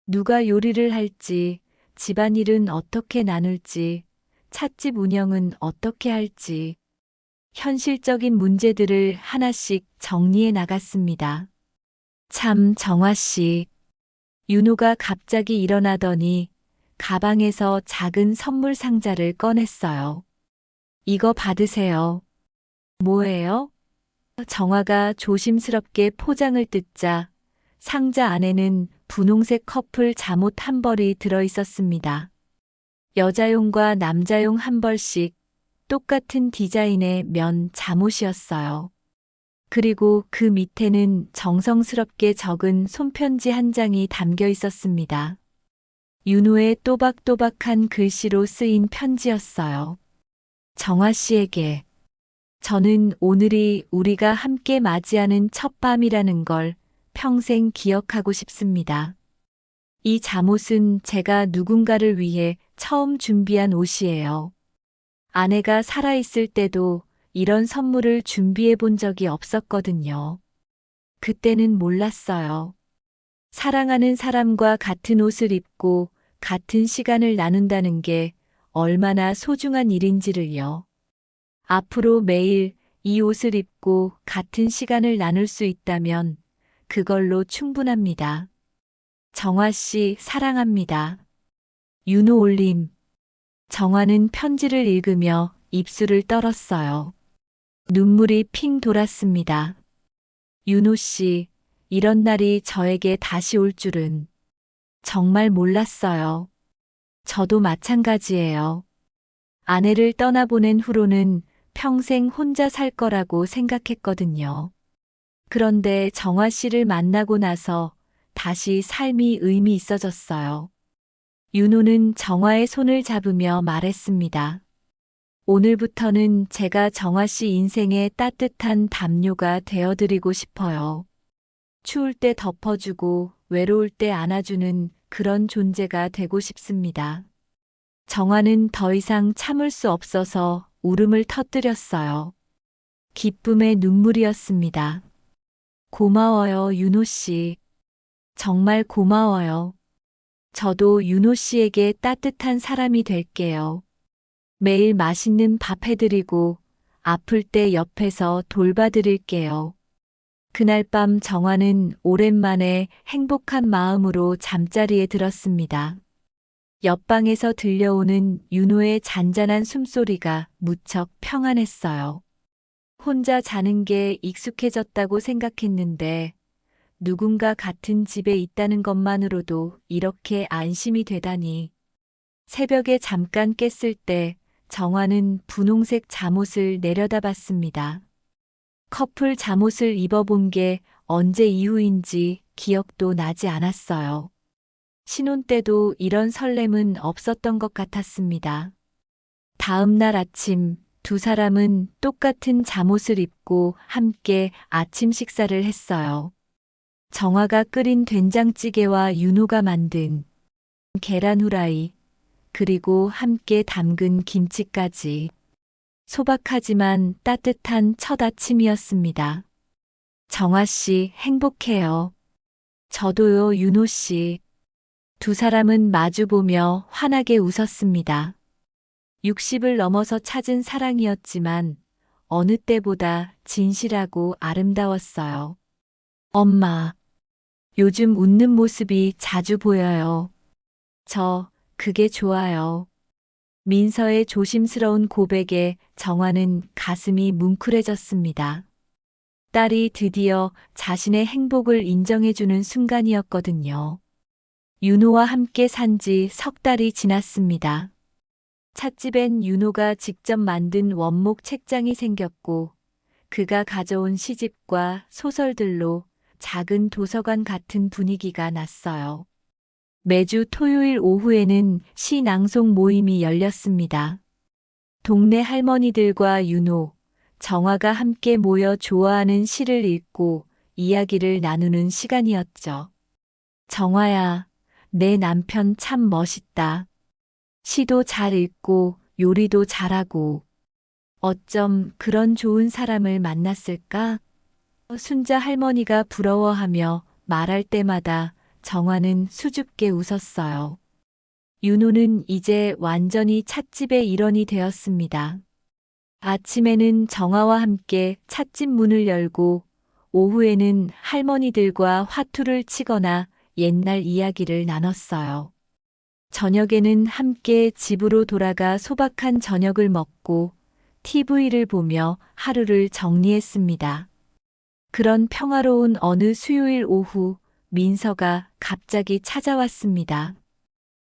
누가 요리를 할지, 집안일은 어떻게 나눌지, 찻집 운영은 어떻게 할지 현실적인 문제들을 하나씩 정리해 나갔습니다. 참, 정화 씨. 윤호가 갑자기 일어나더니 가방에서 작은 선물 상자를 꺼냈어요. 이거 받으세요. 뭐예요? 정화가 조심스럽게 포장을 뜯자 상자 안에는 분홍색 커플 잠옷 한 벌이 들어 있었습니다. 여자용과 남자용 한 벌씩 똑같은 디자인의 면 잠옷이었어요. 그리고 그 밑에는 정성스럽게 적은 손편지 한 장이 담겨 있었습니다. 윤호의 또박또박한 글씨로 쓰인 편지였어요. 정화 씨에게. 저는 오늘이 우리가 함께 맞이하는 첫 밤이라는 걸 평생 기억하고 싶습니다. 이 잠옷은 제가 누군가를 위해 처음 준비한 옷이에요. 아내가 살아있을 때도 이런 선물을 준비해 본 적이 없었거든요. 그때는 몰랐어요. 사랑하는 사람과 같은 옷을 입고 같은 시간을 나눈다는 게 얼마나 소중한 일인지를요. 앞으로 매일 이 옷을 입고 같은 시간을 나눌 수 있다면 그걸로 충분합니다. 정화 씨 사랑합니다. 윤호 올림. 정화는 편지를 읽으며 입술을 떨었어요. 눈물이 핑 돌았습니다. 윤호 씨, 이런 날이 저에게 다시 올 줄은 정말 몰랐어요. 저도 마찬가지예요. 아내를 떠나보낸 후로는 평생 혼자 살 거라고 생각했거든요. 그런데 정화 씨를 만나고 나서 다시 삶이 의미 있어졌어요. 윤호는 정화의 손을 잡으며 말했습니다. 오늘부터는 제가 정화 씨 인생의 따뜻한 담요가 되어드리고 싶어요. 추울 때 덮어주고 외로울 때 안아주는 그런 존재가 되고 싶습니다. 정화는 더 이상 참을 수 없어서 울음을 터뜨렸어요. 기쁨의 눈물이었습니다. 고마워요, 윤호 씨. 정말 고마워요. 저도 윤호 씨에게 따뜻한 사람이 될게요. 매일 맛있는 밥 해드리고 아플 때 옆에서 돌봐드릴게요. 그날 밤 정화는 오랜만에 행복한 마음으로 잠자리에 들었습니다. 옆방에서 들려오는 윤호의 잔잔한 숨소리가 무척 평안했어요. 혼자 자는 게 익숙해졌다고 생각했는데 누군가 같은 집에 있다는 것만으로도 이렇게 안심이 되다니. 새벽에 잠깐 깼을 때 정화는 분홍색 잠옷을 내려다봤습니다. 커플 잠옷을 입어본 게 언제 이후인지 기억도 나지 않았어요. 신혼 때도 이런 설렘은 없었던 것 같았습니다. 다음 날 아침 두 사람은 똑같은 잠옷을 입고 함께 아침 식사를 했어요. 정화가 끓인 된장찌개와 윤호가 만든 계란 후라이, 그리고 함께 담근 김치까지. 소박하지만 따뜻한 첫 아침이었습니다. 정화 씨 행복해요. 저도요, 윤호 씨. 두 사람은 마주보며 환하게 웃었습니다. 60을 넘어서 찾은 사랑이었지만 어느 때보다 진실하고 아름다웠어요. 엄마, 요즘 웃는 모습이 자주 보여요. 그게 좋아요. 민서의 조심스러운 고백에 정화는 가슴이 뭉클해졌습니다. 딸이 드디어 자신의 행복을 인정해주는 순간이었거든요. 윤호와 함께 산 지 석 달이 지났습니다. 찻집엔 윤호가 직접 만든 원목 책장이 생겼고 그가 가져온 시집과 소설들로 작은 도서관 같은 분위기가 났어요. 매주 토요일 오후에는 시 낭송 모임이 열렸습니다. 동네 할머니들과 윤호, 정화가 함께 모여 좋아하는 시를 읽고 이야기를 나누는 시간이었죠. 정화야, 내 남편 참 멋있다. 시도 잘 읽고 요리도 잘하고 어쩜 그런 좋은 사람을 만났을까? 순자 할머니가 부러워하며 말할 때마다 정화는 수줍게 웃었어요. 윤호는 이제 완전히 찻집의 일원이 되었습니다. 아침에는 정아와 함께 찻집 문을 열고 오후에는 할머니들과 화투를 치거나 옛날 이야기를 나눴어요. 저녁에는 함께 집으로 돌아가 소박한 저녁을 먹고 TV를 보며 하루를 정리했습니다. 그런 평화로운 어느 수요일 오후 민서가 갑자기 찾아왔습니다.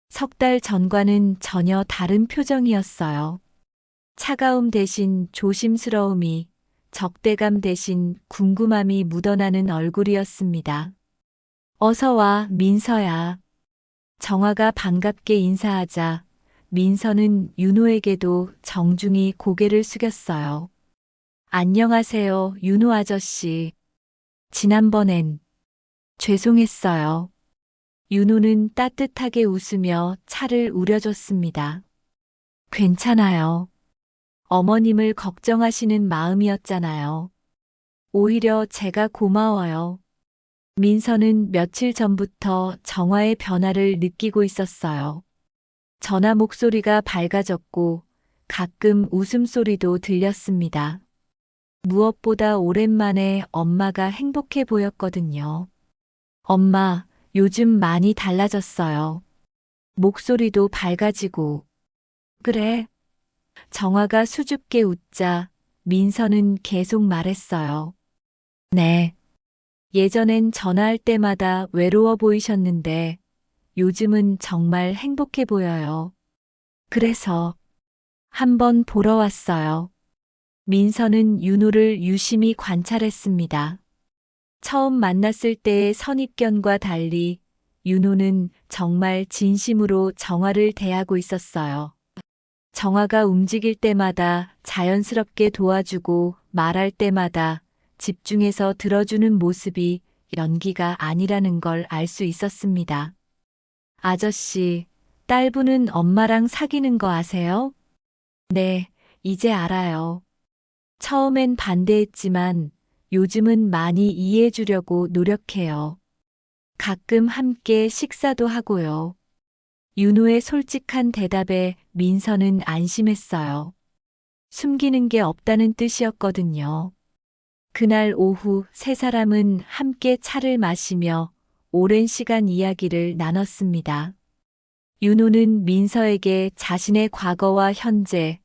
석 달 전과는 전혀 다른 표정이었어요. 차가움 대신 조심스러움이, 적대감 대신 궁금함이 묻어나는 얼굴이었습니다. 어서 와, 민서야. 정화가 반갑게 인사하자 민서는 윤호에게도 정중히 고개를 숙였어요. 안녕하세요, 윤호 아저씨. 지난번엔 죄송했어요. 윤호는 따뜻하게 웃으며 차를 우려줬습니다. 괜찮아요. 어머님을 걱정하시는 마음이었잖아요. 오히려 제가 고마워요. 민서는 며칠 전부터 정화의 변화를 느끼고 있었어요. 전화 목소리가 밝아졌고 가끔 웃음소리도 들렸습니다. 무엇보다 오랜만에 엄마가 행복해 보였거든요. 엄마, 요즘 많이 달라졌어요. 목소리도 밝아지고. 그래. 정화가 수줍게 웃자 민서는 계속 말했어요. 네. 예전엔 전화할 때마다 외로워 보이셨는데 요즘은 정말 행복해 보여요. 그래서 한번 보러 왔어요. 민서는 윤호를 유심히 관찰했습니다. 처음 만났을 때의 선입견과 달리 윤호는 정말 진심으로 정화를 대하고 있었어요. 정화가 움직일 때마다 자연스럽게 도와주고 말할 때마다 집중해서 들어주는 모습이 연기가 아니라는 걸 알 수 있었습니다. 아저씨, 딸분은 엄마랑 사귀는 거 아세요? 네, 이제 알아요. 처음엔 반대했지만 요즘은 많이 이해해 주려고 노력해요. 가끔 함께 식사도 하고요. 윤호의 솔직한 대답에 민서는 안심했어요. 숨기는 게 없다는 뜻이었거든요. 그날 오후 세 사람은 함께 차를 마시며 오랜 시간 이야기를 나눴습니다. 윤호는 민서에게 자신의 과거와 현재,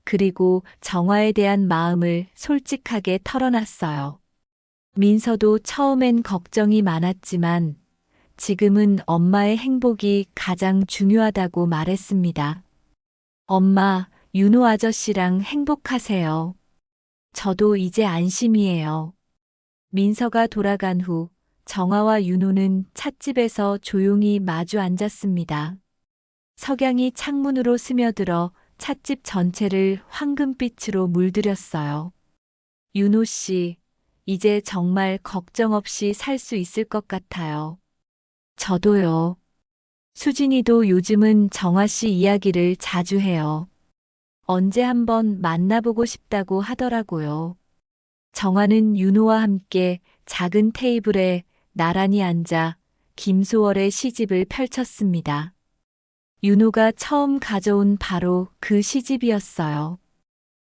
그리고 정화에 대한 마음을 솔직하게 털어놨어요. 민서도 처음엔 걱정이 많았지만 지금은 엄마의 행복이 가장 중요하다고 말했습니다. 엄마, 윤호 아저씨랑 행복하세요. 저도 이제 안심이에요. 민서가 돌아간 후 정아와 윤호는 찻집에서 조용히 마주 앉았습니다. 석양이 창문으로 스며들어 찻집 전체를 황금빛으로 물들였어요. 윤호 씨, 이제 정말 걱정 없이 살 수 있을 것 같아요. 저도요. 수진이도 요즘은 정아 씨 이야기를 자주 해요. 언제 한번 만나보고 싶다고 하더라고요. 정아는 윤호와 함께 작은 테이블에 나란히 앉아 김소월의 시집을 펼쳤습니다. 윤호가 처음 가져온 바로 그 시집이었어요.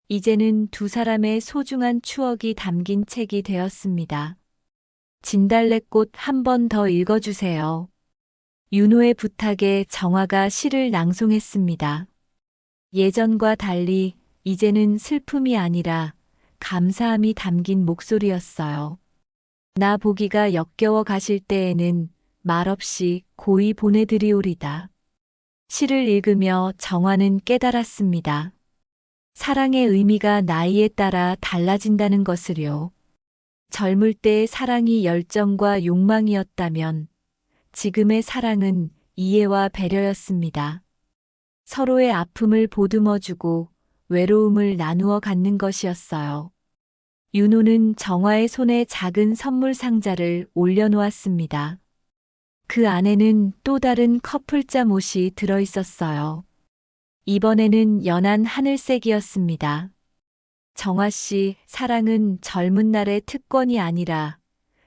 이제는 두 사람의 소중한 추억이 담긴 책이 되었습니다. 진달래꽃 한 번 더 읽어주세요. 윤호의 부탁에 정화가 시를 낭송했습니다. 예전과 달리 이제는 슬픔이 아니라 감사함이 담긴 목소리였어요. 나 보기가 역겨워 가실 때에는 말없이 고이 보내드리오리다. 시를 읽으며 정화는 깨달았습니다. 사랑의 의미가 나이에 따라 달라진다는 것을요. 젊을 때의 사랑이 열정과 욕망이었다면 지금의 사랑은 이해와 배려였습니다. 서로의 아픔을 보듬어주고 외로움을 나누어 갖는 것이었어요. 윤호는 정화의 손에 작은 선물 상자를 올려놓았습니다. 그 안에는 또 다른 커플 잠옷이 들어 있었어요. 이번에는 연한 하늘색이었습니다. 정화 씨, 사랑은 젊은 날의 특권이 아니라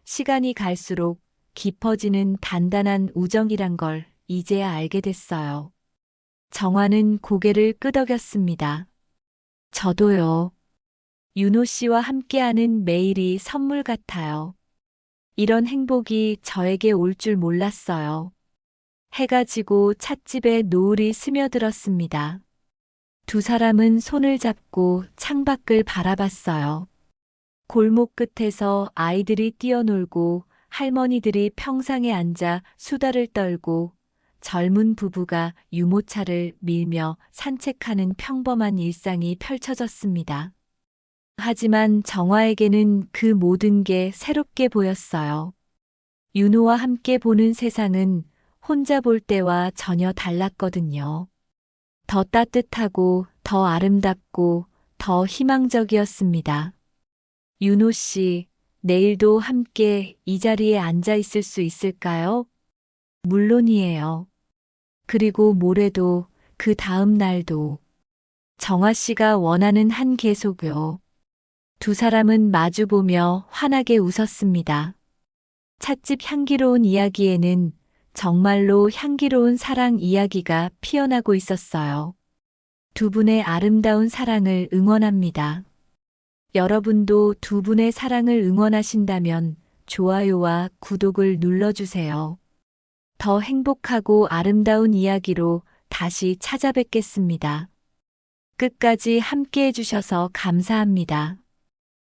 시간이 갈수록 깊어지는 단단한 우정이란 걸 이제야 알게 됐어요. 정화는 고개를 끄덕였습니다. 저도요. 윤호 씨와 함께하는 매일이 선물 같아요. 이런 행복이 저에게 올 줄 몰랐어요. 해가 지고 찻집에 노을이 스며들었습니다. 두 사람은 손을 잡고 창밖을 바라봤어요. 골목 끝에서 아이들이 뛰어놀고 할머니들이 평상에 앉아 수다를 떨고 젊은 부부가 유모차를 밀며 산책하는 평범한 일상이 펼쳐졌습니다. 하지만 정화에게는 그 모든 게 새롭게 보였어요. 윤호와 함께 보는 세상은 혼자 볼 때와 전혀 달랐거든요. 더 따뜻하고 더 아름답고 더 희망적이었습니다. 윤호 씨, 내일도 함께 이 자리에 앉아 있을 수 있을까요? 물론이에요. 그리고 모레도 그 다음 날도 정화 씨가 원하는 한 계속요. 두 사람은 마주보며 환하게 웃었습니다. 찻집 향기로운 이야기에는 정말로 향기로운 사랑 이야기가 피어나고 있었어요. 두 분의 아름다운 사랑을 응원합니다. 여러분도 두 분의 사랑을 응원하신다면 좋아요와 구독을 눌러주세요. 더 행복하고 아름다운 이야기로 다시 찾아뵙겠습니다. 끝까지 함께 해주셔서 감사합니다.